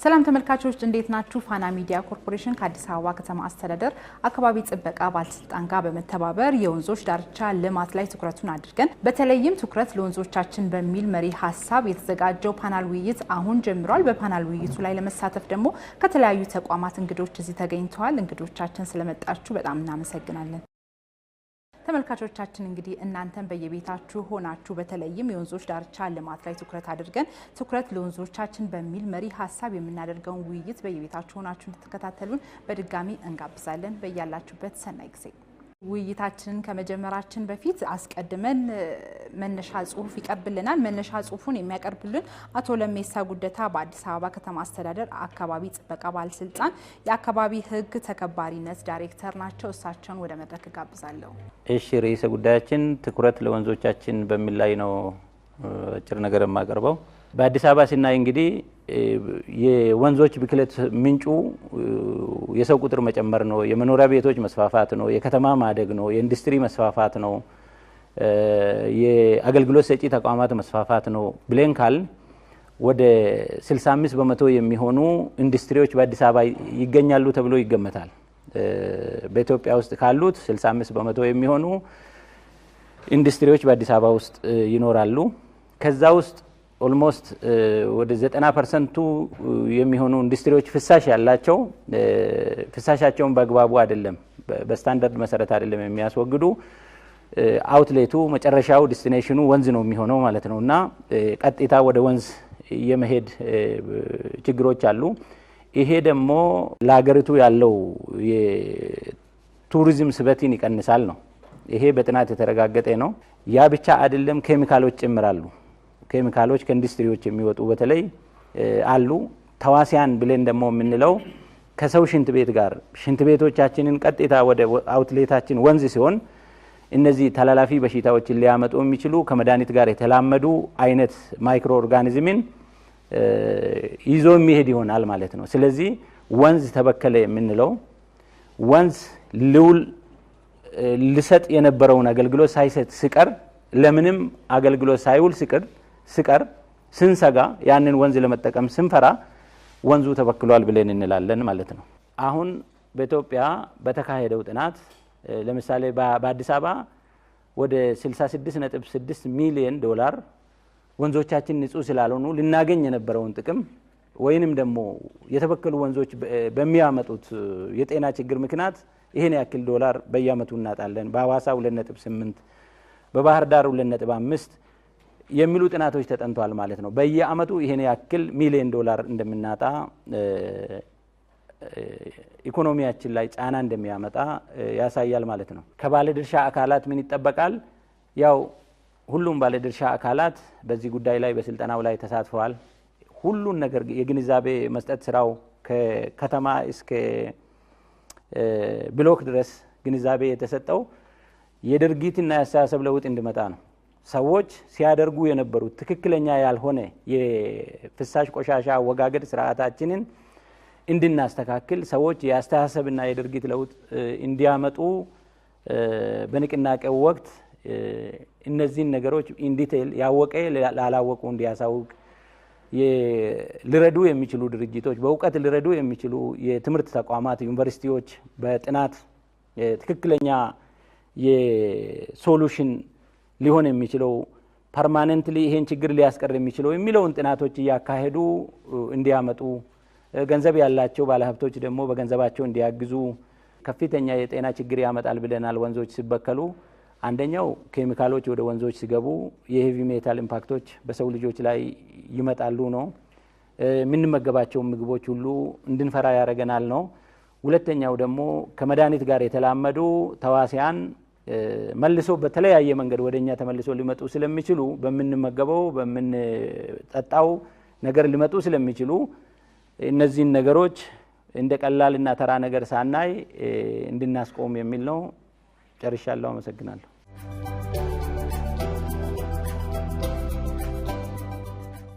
ሰላም ተመልካቾች እንዴት ናችሁ? ፋና ሚዲያ ኮርፖሬሽን ከአዲስ አበባ ከተማ አስተዳደር አካባቢ ጥበቃ ባለስልጣን ጋር በመተባበር የወንዞች ዳርቻ ልማት ላይ ትኩረቱን አድርገን በተለይም ትኩረት ለወንዞቻችን በሚል መሪ ሀሳብ የተዘጋጀው ፓናል ውይይት አሁን ጀምሯል። በፓናል ውይይቱ ላይ ለመሳተፍ ደግሞ ከተለያዩ ተቋማት እንግዶች እዚህ ተገኝተዋል። እንግዶቻችን ስለመጣችሁ በጣም እናመሰግናለን። ተመልካቾቻችን እንግዲህ እናንተም በየቤታችሁ ሆናችሁ በተለይም የወንዞች ዳርቻ ልማት ላይ ትኩረት አድርገን ትኩረት ለወንዞቻችን በሚል መሪ ሀሳብ የምናደርገውን ውይይት በየቤታችሁ ሆናችሁ እንድትከታተሉን በድጋሚ እንጋብዛለን። በያላችሁበት ሰናይ ጊዜ። ውይይታችንን ከመጀመራችን በፊት አስቀድመን መነሻ ጽሁፍ ይቀርብልናል። መነሻ ጽሁፉን የሚያቀርብልን አቶ ለሜሳ ጉደታ በአዲስ አበባ ከተማ አስተዳደር አካባቢ ጥበቃ ባለስልጣን የአካባቢ ሕግ ተከባሪነት ዳይሬክተር ናቸው። እሳቸውን ወደ መድረክ ጋብዛለሁ። እሺ፣ ርዕሰ ጉዳያችን ትኩረት ለወንዞቻችን በሚል ላይ ነው አጭር ነገር የማቀርበው። በአዲስ አበባ ሲናይ እንግዲህ የወንዞች ብክለት ምንጩ የሰው ቁጥር መጨመር ነው፣ የመኖሪያ ቤቶች መስፋፋት ነው፣ የከተማ ማደግ ነው፣ የኢንዱስትሪ መስፋፋት ነው፣ የአገልግሎት ሰጪ ተቋማት መስፋፋት ነው ብለን ካል ወደ 65 በመቶ የሚሆኑ ኢንዱስትሪዎች በአዲስ አበባ ይገኛሉ ተብሎ ይገመታል። በኢትዮጵያ ውስጥ ካሉት 65 በመቶ የሚሆኑ ኢንዱስትሪዎች በአዲስ አበባ ውስጥ ይኖራሉ። ከዛ ውስጥ ኦልሞስት ወደ 90% የሚሆኑ ኢንዱስትሪዎች ፍሳሽ ያላቸው ፍሳሻቸውን በአግባቡ አይደለም፣ በስታንዳርድ መሰረት አይደለም የሚያስወግዱ። አውትሌቱ መጨረሻው ዲስቲኔሽኑ ወንዝ ነው የሚሆነው ማለት ነውና ቀጥታ ወደ ወንዝ የመሄድ ችግሮች አሉ። ይሄ ደግሞ ለሀገሪቱ ያለው የቱሪዝም ስበትን ይቀንሳል ነው። ይሄ በጥናት የተረጋገጠ ነው። ያ ብቻ አይደለም፣ ኬሚካሎች ጭምራሉ። ኬሚካሎች ከኢንዱስትሪዎች የሚወጡ በተለይ አሉ። ተዋሲያን ብለን ደግሞ የምንለው ከሰው ሽንት ቤት ጋር ሽንት ቤቶቻችንን ቀጥታ ወደ አውትሌታችን ወንዝ ሲሆን እነዚህ ተላላፊ በሽታዎችን ሊያመጡ የሚችሉ ከመድኃኒት ጋር የተላመዱ አይነት ማይክሮ ኦርጋኒዝምን ይዞ የሚሄድ ይሆናል ማለት ነው። ስለዚህ ወንዝ ተበከለ የምንለው ወንዝ ሊሰጥ የነበረውን አገልግሎት ሳይሰጥ ሲቀር ለምንም አገልግሎት ሳይውል ሲቀር ስንሰጋ ያንን ወንዝ ለመጠቀም ስንፈራ ወንዙ ተበክሏል ብለን እንላለን ማለት ነው። አሁን በኢትዮጵያ በተካሄደው ጥናት ለምሳሌ በአዲስ አበባ ወደ 66.6 ሚሊዮን ዶላር ወንዞቻችን ንጹህ ስላልሆኑ ልናገኝ የነበረውን ጥቅም ወይንም ደግሞ የተበከሉ ወንዞች በሚያመጡት የጤና ችግር ምክንያት ይሄን ያክል ዶላር በየአመቱ እናጣለን። በሐዋሳ 2.8 በባህር ዳር 2.5 የሚሉ ጥናቶች ተጠንቷል ማለት ነው። በየአመቱ ይሄን ያክል ሚሊዮን ዶላር እንደምናጣ ኢኮኖሚያችን ላይ ጫና እንደሚያመጣ ያሳያል ማለት ነው። ከባለድርሻ አካላት ምን ይጠበቃል? ያው ሁሉም ባለድርሻ አካላት በዚህ ጉዳይ ላይ በስልጠናው ላይ ተሳትፈዋል። ሁሉን ነገር የግንዛቤ መስጠት ስራው ከከተማ እስከ ብሎክ ድረስ ግንዛቤ የተሰጠው የድርጊትና የአስተሳሰብ ለውጥ እንዲመጣ ነው። ሰዎች ሲያደርጉ የነበሩት ትክክለኛ ያልሆነ የፍሳሽ ቆሻሻ አወጋገድ ስርዓታችንን እንድናስተካክል ሰዎች የአስተሳሰብና የድርጊት ለውጥ እንዲያመጡ በንቅናቄው ወቅት እነዚህን ነገሮች ኢንዲቴል ያወቀ ላላወቁ እንዲያሳውቅ ሊረዱ የሚችሉ ድርጅቶች በእውቀት ሊረዱ የሚችሉ የትምህርት ተቋማት ዩኒቨርሲቲዎች በጥናት ትክክለኛ የሶሉሽን ሊሆን የሚችለው ፐርማነንትሊ ይሄን ችግር ሊያስቀር የሚችለው የሚለውን ጥናቶች እያካሄዱ እንዲያመጡ ገንዘብ ያላቸው ባለሀብቶች ደግሞ በገንዘባቸው እንዲያግዙ ከፍተኛ የጤና ችግር ያመጣል ብለናል። ወንዞች ሲበከሉ አንደኛው ኬሚካሎች ወደ ወንዞች ሲገቡ የሄቪ ሜታል ኢምፓክቶች በሰው ልጆች ላይ ይመጣሉ ነው። የምንመገባቸው ምግቦች ሁሉ እንድንፈራ ያደርገናል ነው። ሁለተኛው ደግሞ ከመድኃኒት ጋር የተላመዱ ተዋሲያን መልሶ በተለያየ መንገድ ወደኛ ተመልሶ ሊመጡ ስለሚችሉ በምንመገበው በምንጠጣው ነገር ሊመጡ ስለሚችሉ እነዚህን ነገሮች እንደ ቀላልና ተራ ነገር ሳናይ እንድናስቆም የሚል ነው። ጨርሻለሁ። አመሰግናለሁ።